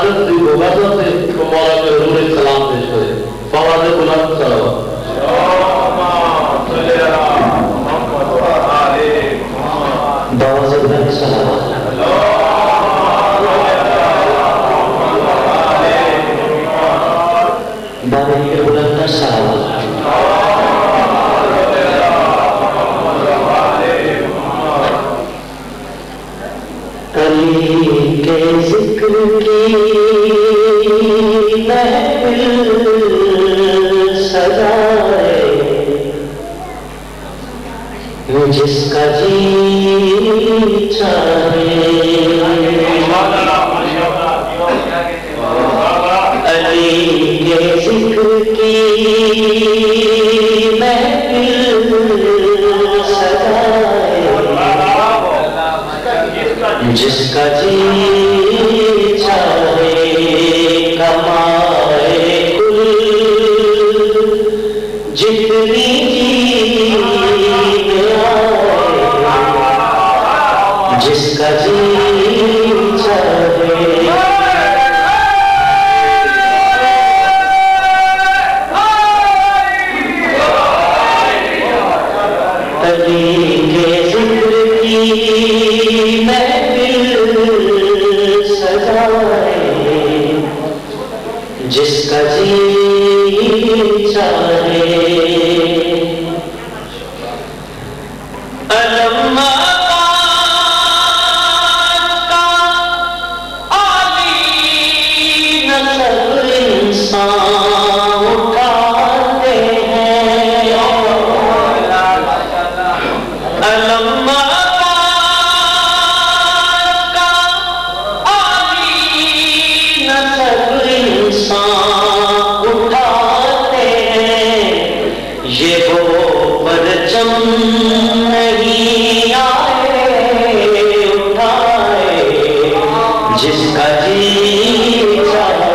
عادت دی مبادر سے تو مولا کے حضور سلام پیش کرے فواد بلند صلوات باز بلند صلوات بابی کے بلند صلوات علی کے ذکر کی محفل سجائے جس کا جی چاہے علی کے ذکر کی محفل سجائے جس کا جی چاہے کمائے کل جتنی جس کا جی چاہے علی کے ذکر کی جس کا جی چاہے علم کا عالی نسل انسان اٹھاتے ہیں علم اٹھاتے ہیں یہ وہ پرچم نہیں آئے اٹھائے جس کا جی چاہے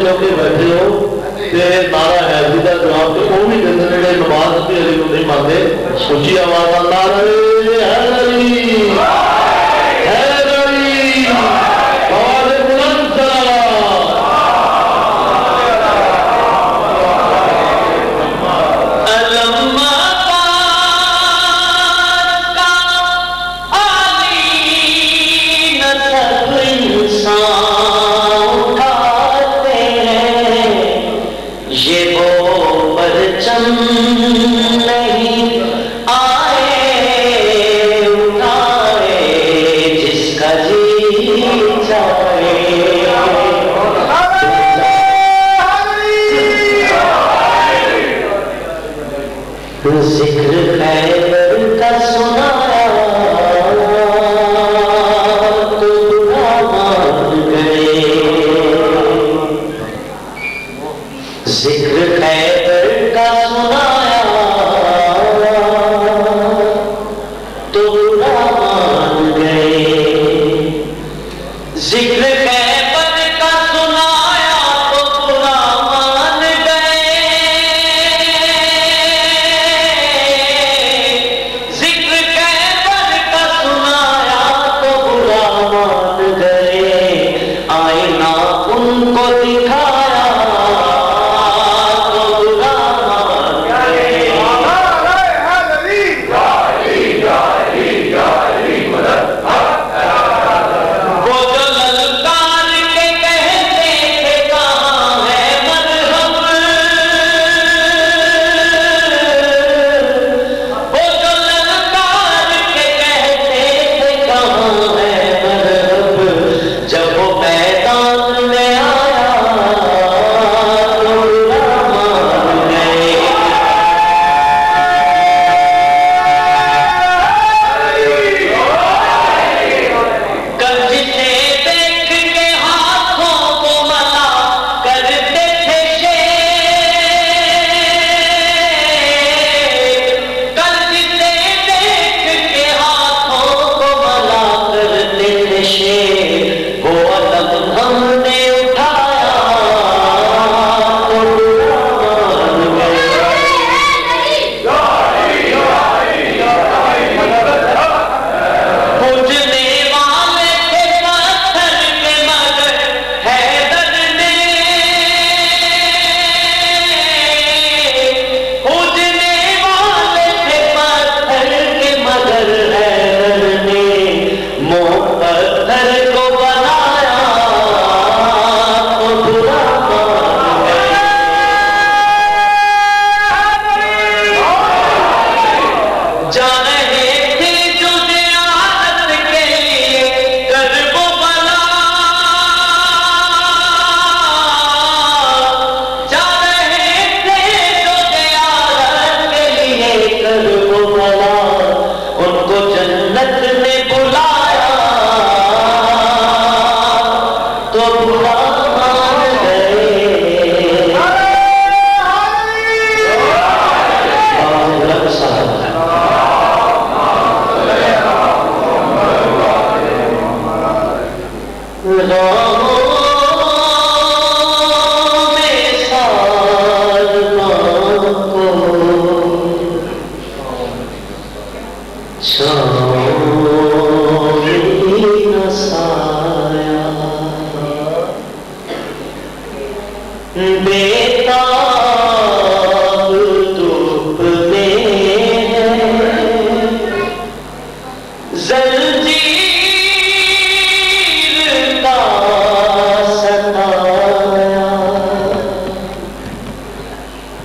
چوکے بیٹھے ہو نعرہ حیدری کا جواب تو وہ بھی کہتے ہیں نماز علی کو نہیں مانتے اونچی آواز نعرہ حیدری حیدری فواد بلند صلوات علم کا عالی نسل انسان اٹھاتے ہیں یہ وہ پرچم نہیں آئے اٹھائے جس کا جی چاہے ذکر خیبر کا سنایا تو برا مان گئے ذکر خیبر کا سنایا تو برا مان گئے ذکر خیبر کا سنایا تو برا مان گئے ذکر خیبر کا سنایا تو برا مان گئے آئینہ ان کو دکھایا تو برا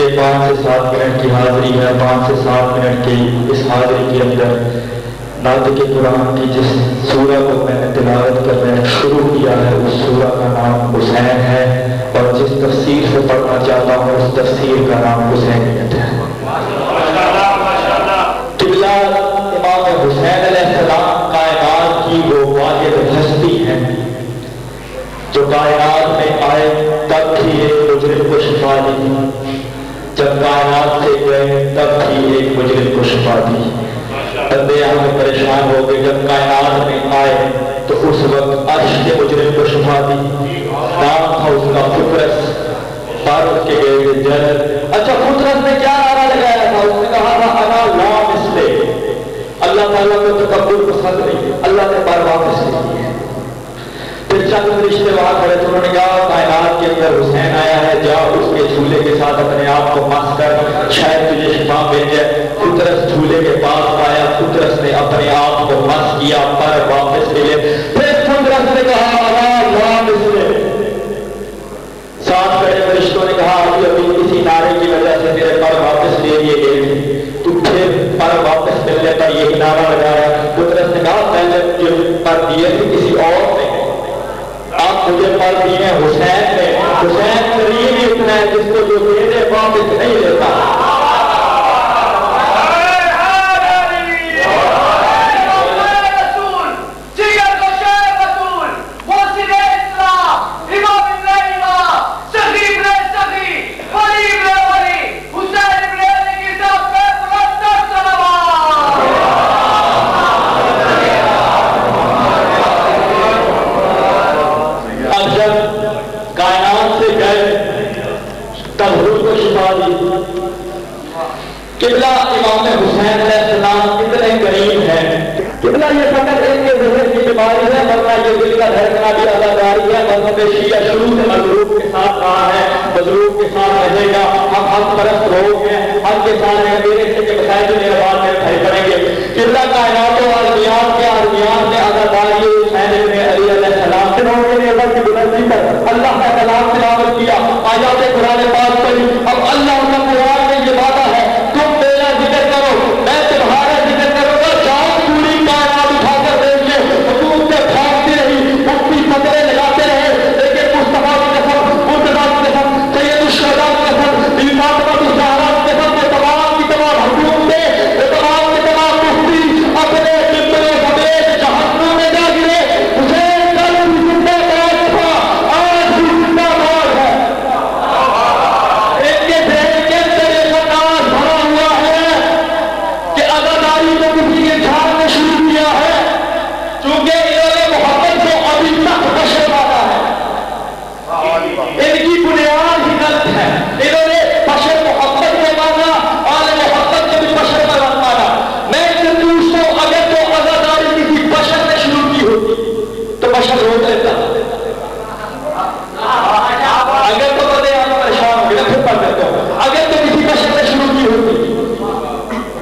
یہ 5 سے 7 منٹ کی حاضری ہے. 5 سے 7 منٹ کی اس حاضری کے اندر ناطق قرآن کی جس سورہ کو میں نے تلاوت کرنا شروع کیا ہے اس سورہ کا نام حسین ہے، اور جس تفسیر سے پڑھنا چاہتا ہوں اس تفسیر کا نام حسینیت ہے. قبلہ امام حسین علیہ السلام کائنات کی وہ واحد ہستی ہیں جو کائنات میں آئے تب بھی ایک مجرم کو شفا دی، جب کائنات سے گئے تب بھی ایک مجرم کو شفا دی. بندے ہمیں پریشان ہو گئے، جب کائنات میں آئے تو اس وقت عرش کے مجرم کو شفا دی. نام تھا اس کا فطرس، فاروق کے گئے جنرل. اچھا فطرس نے کیا نعرہ لگایا تھا؟ اس نے کہا تھا انا لا مثلے. اللہ تعالیٰ کو تکبر پسند نہیں، اللہ نے بار واپس نہیں ہے. پھر چند فرشتے وہاں کھڑے تھے، انہوں نے کہا کائنات کے اندر حسین آیا ہے، جا اس کے جھولے کے ساتھ اپنے آپ کو مس کر شاید تجھے شفا مل جائے. فطرس جھولے کے پاس آیا، فطرس نے اپنے آپ کو مس کیا، پر واپس ملے. پھر فطرس نے کہا انا لا مثلے. ساتھ کھڑے فرشتوں نے کہا ابھی کسی نعرے کی وجہ سے میرے پر واپس لے لیے گئے، تو پھر پر واپس ملنے پر یہی نعرہ لگایا. فطرس نے کہا پہلے جو پر دیے تھے کسی اور نے، آپ مجھے پر دیے حسین نے. حسین قریب ہی اتنا ہے جس کو جو دے دے واپس نہیں لیتا. قبلہ امام حسین علیہ السلام کتنے قریب ہیں. قبلہ یہ فقط ایک کے ذہن کی بیماری ہے، ورنہ یہ دل کا دھڑکنا بھی آزاداری ہے. مذہب شیعہ شروع سے مظلوم کے ساتھ رہا ہے، مظلوم کے ساتھ رہے گا. ہم حق پرست لوگ ہیں، ہم کے ساتھ ہیں میرے سے کے مسائل میرے بعد میں بھائی پڑیں گے. قبلہ کائنات و عالمیات کے عالمیات میں آزاداری حسین ابن علی علیہ السلام سے لوگوں نے اللہ کی بلندی پر اللہ کا کلام تلاوت کیا، آیات قرآن پاک پڑھی. اب اللہ کا قرآن میں یہ وعدہ ہے تم میرا ذکر کرو میں تمہارا ذکر کروں گا. چاند پوری کائنات اٹھا کر دیکھیے، حکومتیں بھاگتی رہی، مفتی فتوے لگاتے رہے، لیکن مصطفیٰ کی قسم، مرتضیٰ کی قسم، سید الشہداء کی قسم، بی فاطمہ الزہرا کی قسم، یہ تمام کی تمام حکومتیں، یہ تمام کے تمام مفتی اپنے قبلے سمیت جہنم میں جا گرے. حسین کل بھی زندہ باد تھا، آج بھی زندہ باد ہے. ان کے ذہن کے اندر یہ انداز بھرا ہوا ہے کہ آزاداری کو کسی کے جھاڑ میں شروع کیا ہے، چونکہ انہوں نے محبت کو ابھی تک بشر مانا ہے. ان کی بنیاد ہی غلط ہے. انہوں نے بشر محبت میں مانا اور محبت کو بھی بشر میں مانا. میں ان سے پوچھتا ہوں اگر تو آزاداری کسی بشر نے شروع کی ہوتی تو بشر روک لیتا. اگر تو بڑے آپ پریشان ہو گئے پھر پڑھ لیتا ہوں. اگر تو کسی بشر نے شروع کی ہوتی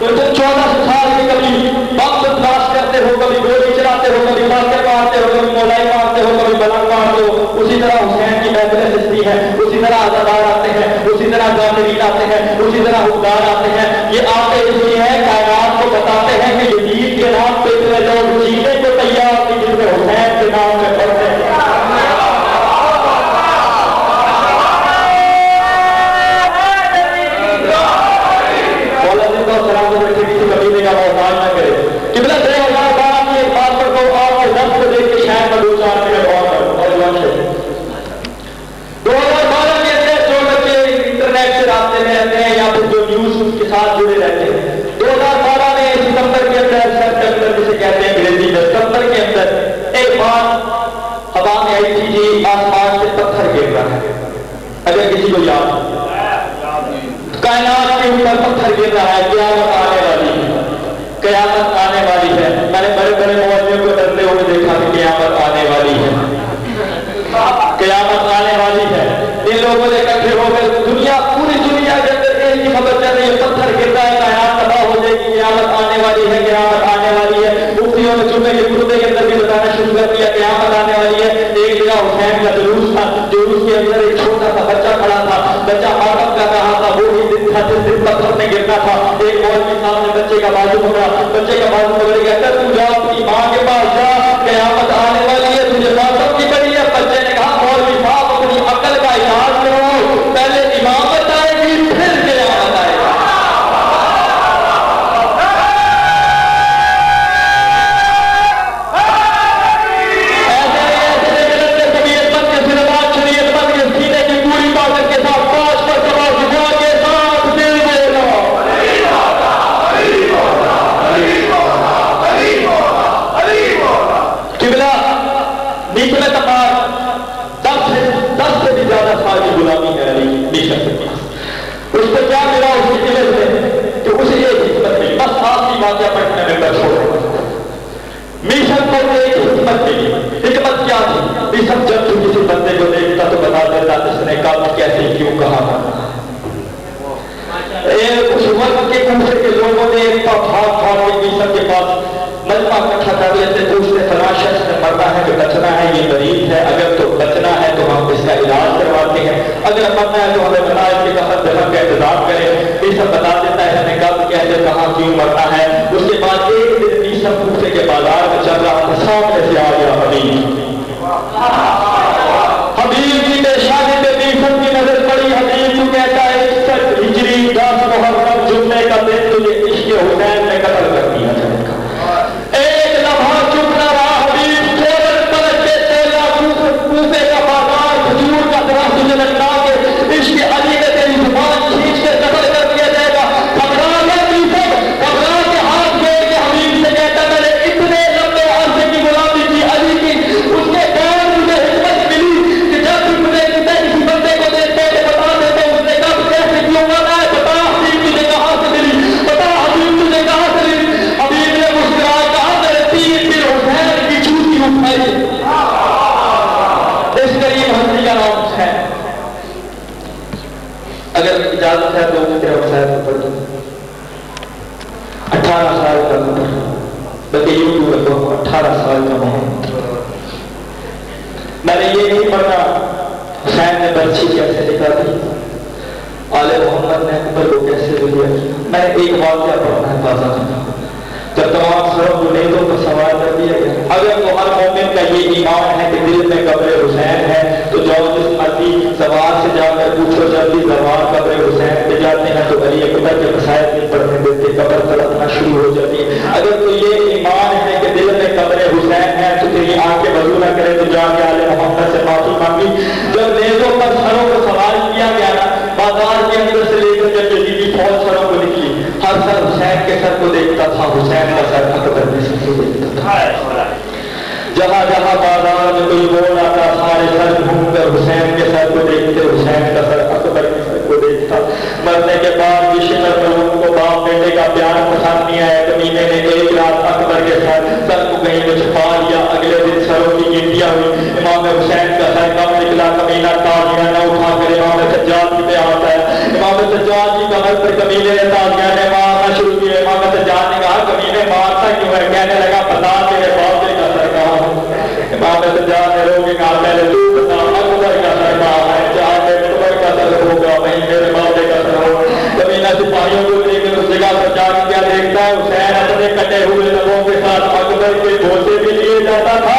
تو تم 14 سال کے کبھی وقت تلاش کرتے ہو، کبھی گولی چلاتے ہو، کبھی مارتے مارتے ہو، کبھی مولائی مارتے ہو، کبھی بلند مارتے ہو. اسی طرح حسین کی محفلیں سجتی ہیں، اسی طرح آزادار آتے ہیں، اسی طرح ذاکرین آتے ہیں، اسی طرح حکمران آتے ہیں. یہ آتے اس لیے ہیں کائنات کو بتاتے ہیں کہ یزید کے نام پہ اتنے لوگ جینے کو تیار تھے جن میں حسین کے نام پہ پڑھتے ہیں. قبیلے کا محتاج نہ کرے. قبلہ 2012 کی ایک بات پر کہو، آپ کے دست کو دیکھ کے شاید میں 2-4 منٹ اور کروں. 2012 کے اندر جو بچے انٹرنیٹ سے رابطے میں رہتے ہیں یا پھر جو نیوز کے ساتھ جڑے رہتے ہیں، 2012 میں ستمبر کے اندر سپٹمبر جسے کہتے ہیں انگریزی میں، ستمبر کے اندر ایک بات ہوا میں آئی تھی جی آسمان سے پتھر گر رہا ہے. اگر کسی کو یاد کائنات کے اوپر پتھر گر رہا ہے، قیامت آنے والی ہے، قیامت آنے والی ہے. میں نے بڑے بڑے مولویوں کو ڈرتے ہوئے دیکھا کہ قیامت آنے والی ہے، قیامت آنے والی ہے. ان لوگوں نے اکٹھے ہو کر دنیا پوری دنیا کے اندر ایک ہی خبر چل رہی ہے پتھر گر رہا ہے، کائنات تباہ ہو جائے گی، قیامت آنے والی ہے، قیامت آنے والی ہے. مفتیوں نے چونکہ یہ خطبے کے اندر بھی بتانا شروع کر دیا قیامت آنے والی ہے. ایک جگہ حسین کا جلوس تھا، جلوس کے اندر ایک چھوٹا سا بچہ کھڑا تھا، بچہ ماتم کر رہا تھا، وہ دیکھنا تھا. ایک مولوی صاحب نے بچے کا بازو پکڑا, بچے کا بازو پکڑ کے کہتا تو جا اپنی ماں کے پاس جا, قیامت آنے والی ہے, تجھے موسم کی پڑی ہے. بچے نے کہا مولوی صاحب اپنی عقل کا علاج کرو, پہلے امامت آئے گی پھر قیامت آئے گی. اس کو کیا ملا اس کی علم سے کہ اسے ایک حکمت ملی. بس آخری واقعہ پڑھنے میں میں چھوڑ میشن کو ایک حکمت ملی. حکمت کیا تھی؟ میشن جب تو کسی بندے کو دیکھتا تو بتا دیتا اس نے کام کیسے کیوں کہا. کچھ وقت کے کوشے کے لوگوں نے ایک بھاگ کے میشن کے پاس مجمع اکٹھا کر لیتے, پوچھتے فلاں شخص نے مرنا ہے کہ بچنا ہے, یہ مریض ہے, اگر تو بچنا ہے تو ہم اس کا علاج کرواتے ہیں, اگر مرنا ہے تو ہمیں بتا اس کے کفن دفن کا انتظام کریں. یہ سب بتا دیتا ہے ہمیں کب کیسے کہاں کیوں مرنا ہے. اس کے بعد ایک دن یہ سب پوچھتے کے بازار میں چل رہا تھا, سامنے سے آ گیا حبیب کی پیشانی پہ بیسن کی نظر پڑی. حبیب کو کہتا ہے 61 ہجری 10 محرم جمعے کا دن تجھے عشق حسین میں قتل کر دیا جائے گا. ایک لمحہ چپ نہ رہا حبیب, فوراً پلٹ کے تیلا کوفے کا بازار کھجور کا درخت تجھے لٹکا کے عشق علی میں تیری زبان کھینچ کے قتل کر دیا جائے گا. گھبرا گیا بیسن, گھبرا کے ہاتھ پھیر کے حبیب سے کہتا میں نے اتنے لمبے عرصے کی غلامی کی علی کی, اس کے بعد مجھے حکمت ملی کہ جب تم نے کسی بندے کو دیکھتے تو بتا دیتے اس نے کب کیسے کیوں بنا ہے. بتا حبیب تجھے کہاں سے ملی, بتا حبیب تجھے کہاں سے ملی. حبیب نے مسکرا کہا میرے 3 دن حسین کی چوٹی اٹھائی. اس قریب ہستی کا نام حسین. اگر اجازت ہے تو میرے حسین کو پڑھ دوں. 18 سال کا عمر, بلکہ یوں رکھو 18 سال کا محمد. میں نے یہ نہیں پڑھا حسین نے برچھی کیسے لکھا دی, آل محمد نے عمر کو کیسے لیا. میں نے ایک واقعہ پڑھنا ہے تازہ کرنا. جب تمام سروں جنیدوں کو سوال کر دیا گیا, اگر تو ہر مومن کا یہ ایمان ہے کہ دل میں قبر حسین ہے تو جاؤ جس مرضی زوار سے جا کر پوچھو, جب بھی زوار قبر حسین پہ جاتے ہیں تو علی اکبر کے مسائل نہیں پڑھنے دیتے, قبر پلٹنا شروع ہو جاتی ہے. اگر تو یہ ایمان ہے کہ دل میں قبر حسین ہے تو تیری آنکھیں وضو نہ کرے تو جا کے آل محمد سے معافی مانگی. جب نیزوں پر سروں کو سوال کیا گیا نا بازار کے اندر سے لے کر جب یزیدی فوج سروں کو نکلی, ہر سر حسین کے سر کو دیکھتا تھا, حسین کا سر اکبر کے سر کو دیکھتا تھا. جہاں جہاں بازار میں کوئی موڑ آتا سارے سر گھوم کر حسین کے سر کو دیکھتے, حسین کا سر اکبر کے سر کو دیکھتا. مرنے کے بعد بھی شکر میں ان کو باپ بیٹے کا پیار پسند نہیں آیا. کمینے نے ایک رات اکبر کے سر کو کہیں میں چھپا لیا. اگلے دن سروں کی گنتیاں ہوئی, امام حسین کا سر کم نکلا. کمینہ تازیاں نہ اٹھا کر امام سجاد کی پہ آتا ہے. امام سجاد کی کمر پر کمینے نے تازیاں نے مارنا شروع کیا. امام سجاد نے کہا کمینے مارتا کیوں ہے؟ کہنے لگا بتا تیرے باپ کا سر کہاں. امام سجاد نے روکے کہا پہلے تو بتا اکبر کا سر کہاں ہے, جہاں پہ اکبر کا سر ہوگا وہیں میرے باپ کا سر ہوگا. کمینہ سپاہیوں کو لے کر اس جگہ پر جا کے کیا دیکھتا ہے, حسین اپنے کٹے ہوئے لبوں کے ساتھ اکبر کے بوسے بھی لیے جاتا تھا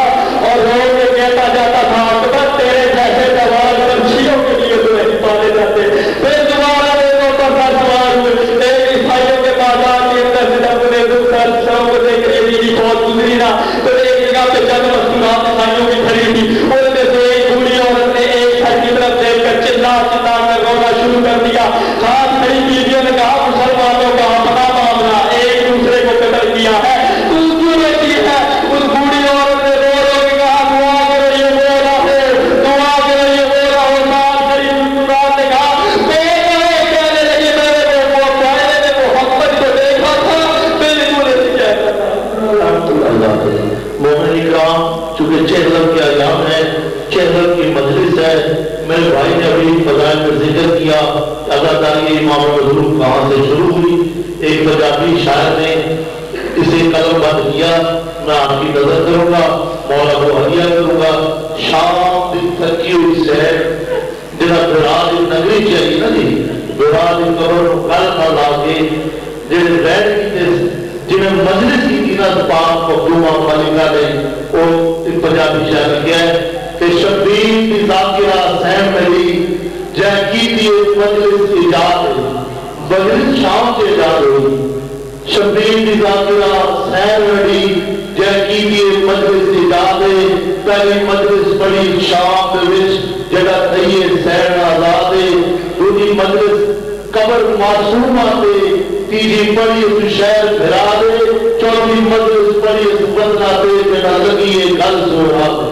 اور رو کے کہتا جاتا تھا اکبر تیرے جیسے جوان پنچھیوں کے لیے تو نہیں پالے جاتے. پھر دوبارہ ریلوں پر سر سوار ہوئے. ایک عیسائیوں کے بازار کے اندر سے جب انہیں دوسرا سروں کو دیکھ کے یزیدی فوج گزری نا تو ایک جگہ پہ چند مستورات عیسائیوں کی کھڑی تھی. ان میں سے ایک بوڑھی عورت نے ایک سر کی طرف دیکھ کر چلا چلا کر رونا شروع کر دیا. ساتھ کھڑی بیویوں نے کہا مسلمانوں کا اپنا معاملہ, ایک دوسرے کو قتل کیا ہے, تو کیوں رہتی ہے؟ اس بوڑھی عورت نے رو رو کے کہا دعا کرو یہ بولا ہے, دعا کرو یہ بولا ہو. ساتھ کھڑی مسلمانوں نے کہا کہنے لگی میں نے وہ پہلے نے محمد کو دیکھا تھا بالکل ایسی کہتا تھا. مومن اکرام چونکہ چہلم کے ایام ہے, چہلم کی مجلس ہے, میرے بھائی نے ابھی فضائل میں ذکر کیا اداکاری امام مظلوم کہاں سے شروع ہوئی. ایک پنجابی شاعر نے اسے قلم بند کیا, میں آپ کی نظر کروں گا, مولا کو ہدیہ کروں گا. شام دن تھکی ہوئی سیر جنہیں براد نگری چاہیے نا جی, براد قبر کل لا کے جڑے غیر کیتے جنہیں مجلس کی تینا پاک مخدومہ ملکہ نے وہ پنجابی شاعر کیا ہے کہ شبیر کی ذاکرہ حسین علی جے کی دیے مجلس ایجاد ہے مجلس شام سے ایجاد ہوئی شبیر کی ذاکرہ حسین علی جے کی دیے مجلس ایجاد ہے پہلی مجلس بڑی شام کے وچ جگہ تیئے سین آزاد ہے دوسری مجلس قبر معصومہ تے تیجی پڑی اس شہر بھرا دے چوتھی مجلس پڑی اس بدنہ تے جگہ لگی ہے گل سو رات